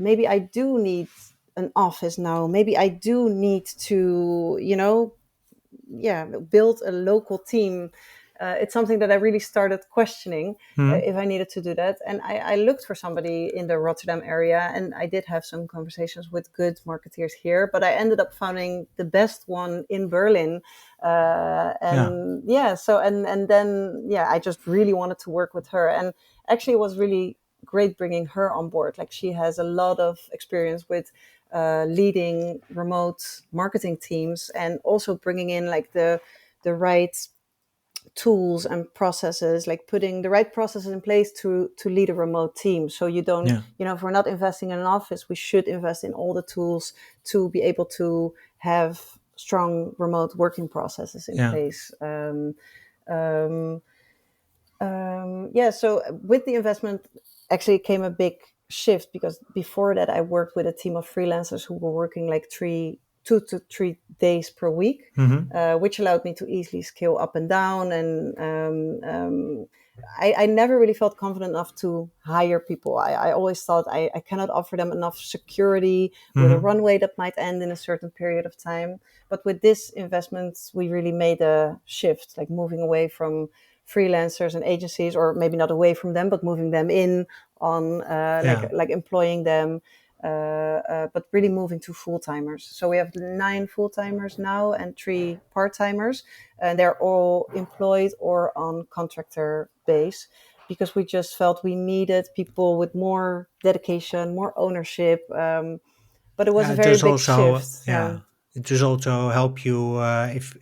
maybe I do need an office now. Maybe I do need to, yeah, build a local team. It's something that I really started questioning if I needed to do that. And I looked for somebody in the Rotterdam area, and I did have some conversations with good marketeers here, but I ended up finding the best one in Berlin. Yeah. And yeah, so and then yeah, I just really wanted to work with her, and actually it was really great bringing her on board. Like she has a lot of experience with leading remote marketing teams, and also bringing in like the right tools and processes, like putting the right processes in place to lead a remote team. So you don't, Yeah. if we're not investing in an office, we should invest in all the tools to be able to have strong remote working processes in Yeah. place. Um, yeah, so with the investment actually came a big shift, because before that I worked with a team of freelancers who were working like 2 to 3 days per week, Mm-hmm. which allowed me to easily scale up and down. And I never really felt confident enough to hire people. I always thought I cannot offer them enough security with a Mm-hmm. runway that might end in a certain period of time. But with this investment, we really made a shift, like moving away from freelancers and agencies, or maybe not away from them, but moving them in on, Yeah. like employing them, but really moving to full timers. So we have 9 full timers now and 3 part timers, and they're all employed or on contractor base, because we just felt we needed people with more dedication, more ownership. But it was Yeah. a It very does big also. shift. Yeah. It does also help you if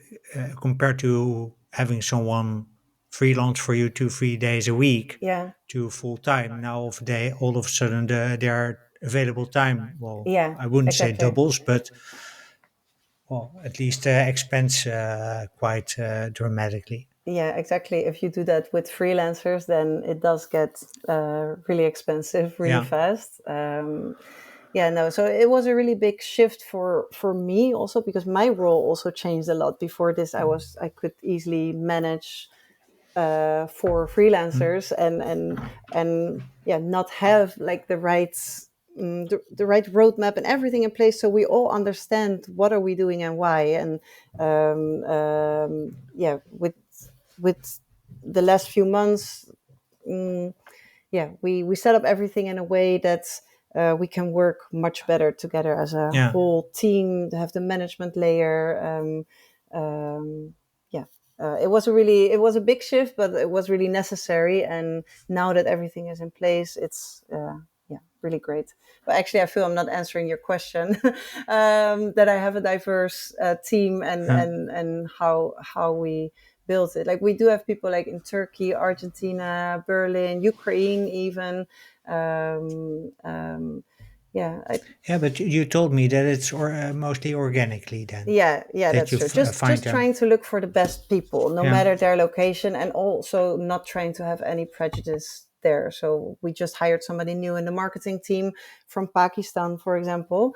compared to having someone freelance for you 2 3 days a week Yeah, to full time. Now of day, all of a sudden their available time. Well, yeah, I wouldn't say exactly. doubles, but well, at least expense quite dramatically. Yeah, exactly. If you do that with freelancers, then it does get really expensive really Yeah. fast. Yeah, no. So it was a really big shift for me also, because my role also changed a lot. Before this, I could easily manage for Mm. freelancers, and yeah, not have like the right roadmap and everything in place, so we all understand what are we doing and why. And yeah, with the last few months, mm, yeah, we set up everything in a way that we can work much better together as a Yeah. whole team, to have the management layer. Yeah, it was a big shift, but it was really necessary. And now that everything is in place, it's yeah, really great. But actually, I feel I'm not answering your question. That I have a diverse team, Uh, and how we built it. Like we do have people like in Turkey, Argentina, Berlin, Ukraine, even. Yeah, yeah, but you told me that it's mostly organically then yeah, that that's you true. find Just them. trying to look for the best people, no Yeah. matter their location, and also not trying to have any prejudice there. So we just hired somebody new in the marketing team from Pakistan, for example.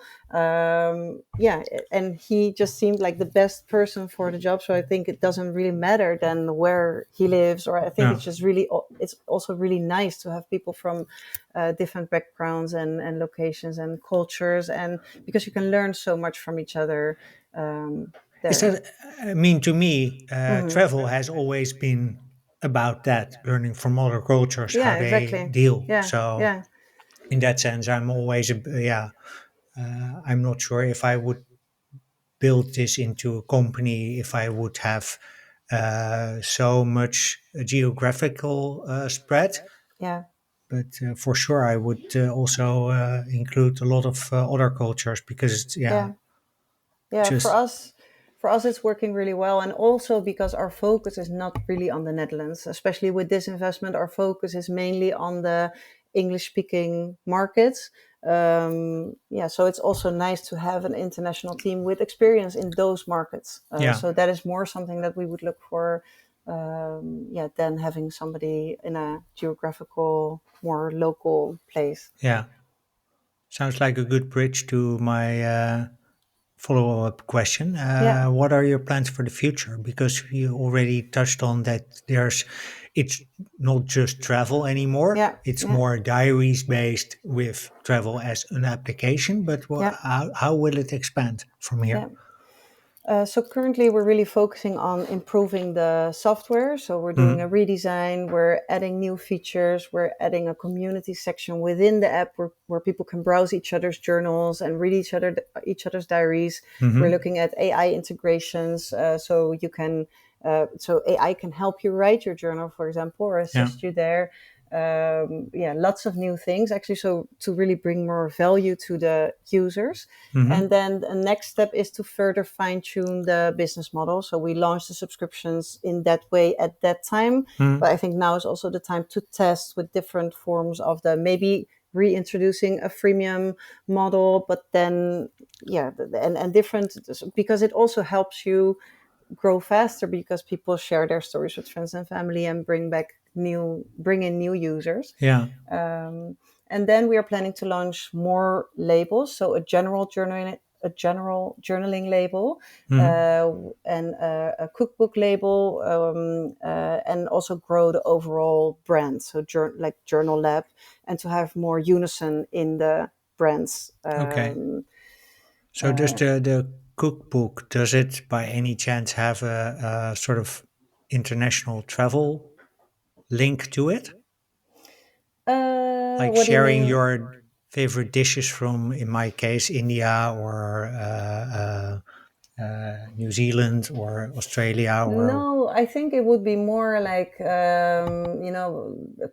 Yeah, and he just seemed like the best person for the job. So I think it doesn't really matter then where he lives, or I think Yeah. it's just it's also really nice to have people from different backgrounds and locations and cultures, and because you can learn so much from each other Is there. that, I mean, to me, Hmm. travel has always been about that, learning from other cultures, how Yeah, they exactly. deal. Yeah, So, yeah, in that sense, I'm always, yeah, I'm not sure if I would build this into a company, if I would have so much geographical spread. yeah, But for sure, I would also include a lot of other cultures because it's, yeah, yeah. Yeah, just, for us it's working really well, and also because our focus is not really on the Netherlands. Especially with this investment, our focus is mainly on the English speaking markets. Yeah, so it's also nice to have an international team with experience in those markets. yeah, So that is more something that we would look for, yeah, than having somebody in a geographical, more local place. yeah. Sounds like a good bridge to my follow-up question. Yeah, What are your plans for the future? Because you already touched on that it's not just travel anymore. yeah, It's yeah, more diaries based with travel as an application. But yeah, how will it expand from here? yeah. So currently we're really focusing on improving the software. So we're doing a Mhm, redesign, we're adding new features, we're adding a community section within the app where people can browse each other's journals and read each other's diaries. We're mhm, looking at AI integrations, so you can so AI can help you write your journal, for example, or yeah, assist you there. Yeah, lots of new things actually. So to really bring more value to the users. mhm, And then the next step is to further fine tune the business model. So we launched the subscriptions in that way at that time. mhm, But I think now is also the time to test with different forms of the maybe reintroducing a freemium model, but then, yeah, and different because it also helps you grow faster because people share their stories with friends and family and bring in new users. yeah, um, and then we are planning to launch more labels, so a general journaling label, mhm, and a cookbook label, and also grow the overall brand, so like Journal Lab, and to have more unison in the brands. okay. So does the cookbook, does it by any chance have a sort of international travel link to it? Like What do you sharing mean? your favorite dishes from, in my case, India or New Zealand or Australia or. No, I think it would be more like,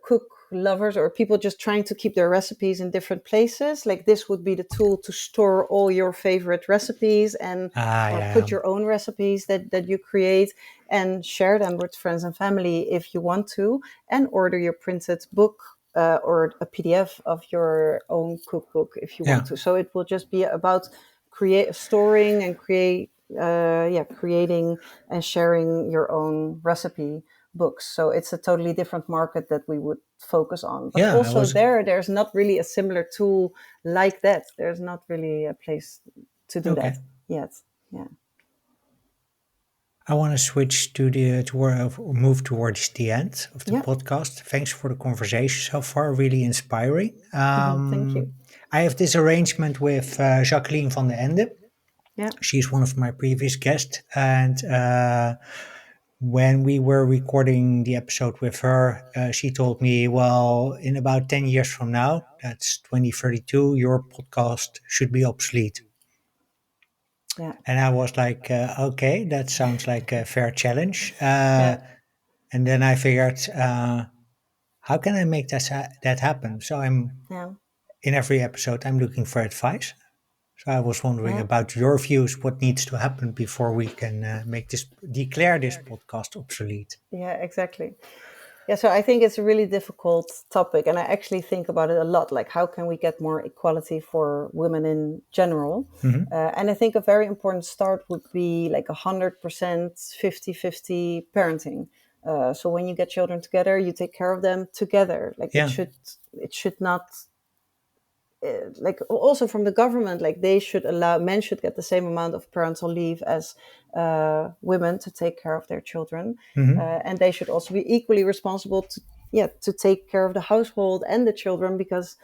cook lovers or people just trying to keep their recipes in different places. Like this would be the tool to store all your favorite recipes and Ah, or yeah. put your own recipes that you create and share them with friends and family if you want to, and order your printed book, or a PDF of your own cookbook if you Yeah. want to. So it will just be about create storing and creating and sharing your own recipe books. So it's a totally different market that we would focus on. But Yeah, I also was. there's not really a similar tool like that. There's not really a place to do Okay. that yet. Yeah. I want to switch to move towards the end of the Yeah. podcast. Thanks for the conversation so far, really inspiring. Thank you. I have this arrangement with Jacqueline van den Ende. Yeah. She's one of my previous guests, and when we were recording the episode with her, she told me, well, in about 10 years from now, that's 2032, your podcast should be obsolete. Yeah. And I was like, okay, that sounds like a fair challenge. Yeah. And then I figured, how can I make that happen? So I'm Yeah. in every episode, I'm looking for advice. So I was wondering Yeah. about your views. What needs to happen before we can declare this podcast obsolete? Yeah, exactly. Yeah, so I think it's a really difficult topic, and I actually think about it a lot. Like, how can we get more equality for women in general? Hmm. And I think a very important start would be like 100% 50-50 parenting. So when you get children together, you take care of them together. Like Yeah. it should not, like also from the government, like they should allow men should get the same amount of parental leave as women to take care of their children, Hmm. and they should also be equally responsible to, yeah, to take care of the household and the children, because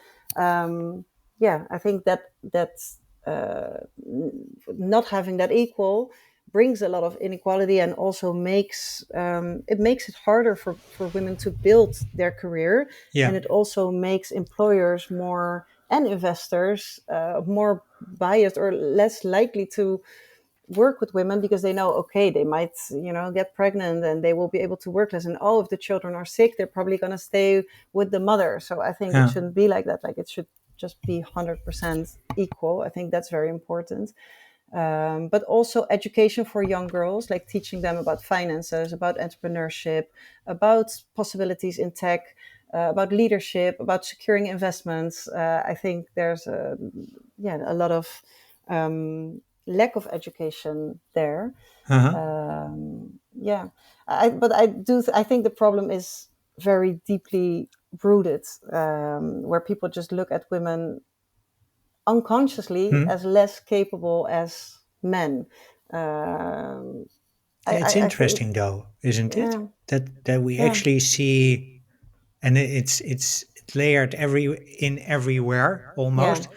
yeah, I think that not having that equal brings a lot of inequality, and also makes it makes it harder for women to build their career, Yeah. and it also makes employers more, and investors more biased or less likely to work with women, because they know, okay, they might, get pregnant and they will be able to work less, and oh, if the children are sick, they're probably going to stay with the mother. So I think it Yeah. shouldn't be like that. Like it should just be 100% equal. I think that's very important. But also education for young girls, like teaching them about finances, about entrepreneurship, about possibilities in tech, about leadership, about securing investments. I think there's a lot of lack of education there. Uh-huh. Yeah, but I think the problem is very deeply rooted, where people just look at women unconsciously Hmm. as less capable as men. Um, Yeah, it's I think, interesting though, isn't it? yeah, That we yeah, actually see, and it's layered in everywhere yeah, almost.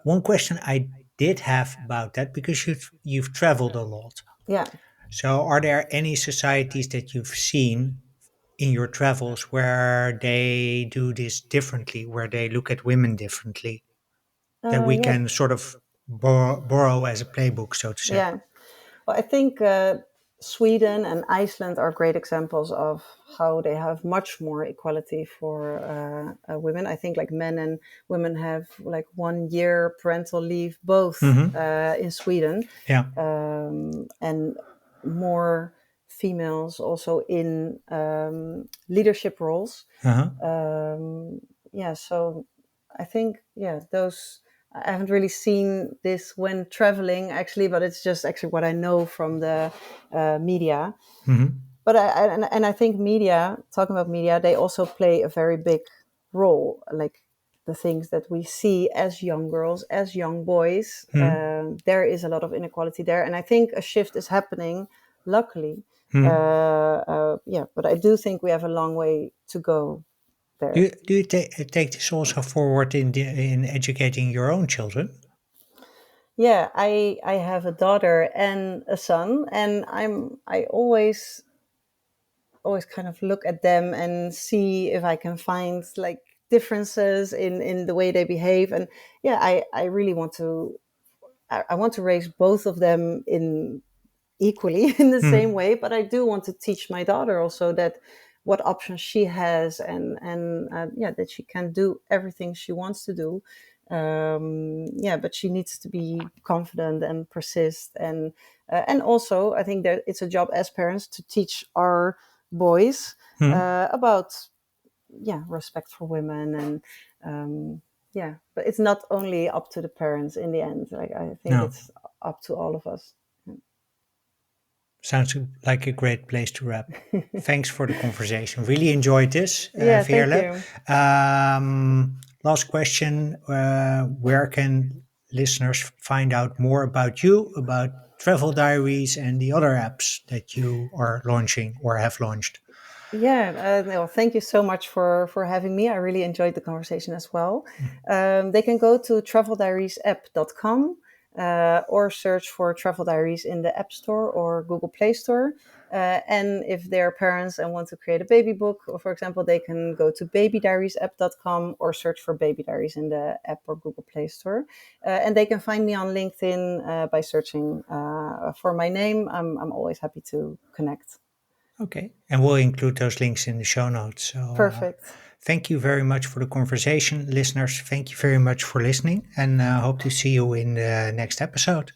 One question I did have about that, because you've traveled a lot. yeah. So are there any societies that you've seen in your travels where they do this differently, where they look at women differently, that we Yeah, can sort of borrow as a playbook, so to say? yeah. Well, I think Sweden and Iceland are great examples of how they have much more equality for women. I think like men and women have like 1 year parental leave both Hmm. in Sweden, Yeah. and more females also in leadership roles. Uh-huh. Yeah, so I think, yeah, those, I haven't really seen this when traveling actually, but it's just actually what I know from the media. Hmm. But and I think media, talking about media, they also play a very big role. Like the things that we see as young girls, as young boys, Hmm. there is a lot of inequality there, and I think a shift is happening. Luckily, Hmm. yeah, but I do think we have a long way to go there. Do you take this also forward in educating your own children? Yeah, I have a daughter and a son, and I always kind of look at them and see if I can find like differences in the way they behave. And yeah, I really want to, I want to raise both of them in equally in the same Hmm. way, but I do want to teach my daughter also that what options she has, and yeah, that she can do everything she wants to do. Yeah, but she needs to be confident and persist, and also I think that it's a job as parents to teach our boys Hmm. about, yeah, respect for women, and yeah, but it's not only up to the parents in the end. Like I think No. it's up to all of us. Sounds like a great place to wrap. Thanks for the conversation. Really enjoyed this, Yeah, thank Veerle. you. Last question. Where can listeners find out more about you, about travel diaries, and the other apps that you are launching or have launched? Yeah, no, thank you so much for having me. I really enjoyed the conversation as well. Mm. They can go to traveldiariesapp.com, or search for Travel Diaries in the App Store or Google Play Store. And if they're parents and want to create a baby book, for example, they can go to babydiariesapp.com or search for Baby Diaries in the App or Google Play Store. And they can find me on LinkedIn by searching for my name. I'm always happy to connect. Okay. And we'll include those links in the show notes. So Perfect. thank you very much for the conversation. Listeners, thank you very much for listening, and hope to see you in the next episode.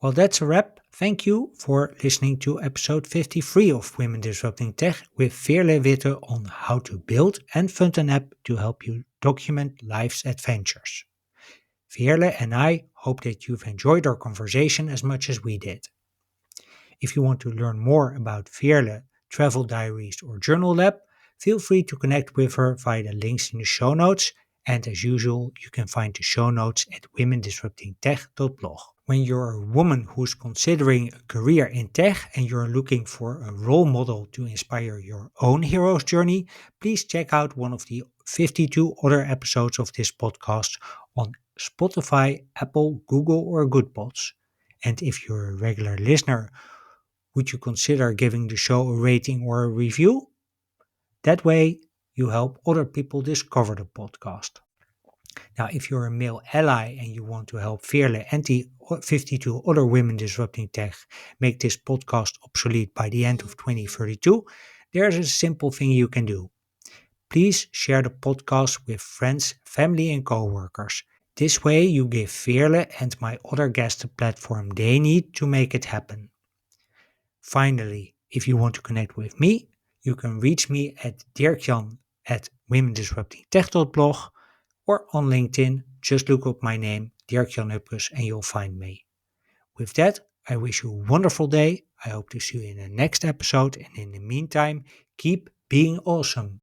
Well, that's a wrap. Thank you for listening to episode 53 of Women Disrupting Tech with Veerle Witte on how to build and fund an app to help you document life's adventures. Veerle and I hope that you've enjoyed our conversation as much as we did. If you want to learn more about Veerle, travel diaries, or journal lab, feel free to connect with her via the links in the show notes. And as usual, you can find the show notes at womendisruptingtech.blog. When you're a woman who's considering a career in tech and you're looking for a role model to inspire your own hero's journey, please check out one of the 52 other episodes of this podcast on Spotify, Apple, Google, or Goodpods. And if you're a regular listener, would you consider giving the show a rating or a review? That way, you help other people discover the podcast. Now, if you're a male ally and you want to help Veerle and the 52 other women disrupting tech make this podcast obsolete by the end of 2032, there's a simple thing you can do. Please share the podcast with friends, family, and coworkers. This way, you give Veerle and my other guests the platform they need to make it happen. Finally, if you want to connect with me, you can reach me at dirkjan at womendisruptingtech.blog or on LinkedIn, just look up my name, Dirk-Jan Upkes, and you'll find me. With that, I wish you a wonderful day. I hope to see you in the next episode, and in the meantime, keep being awesome.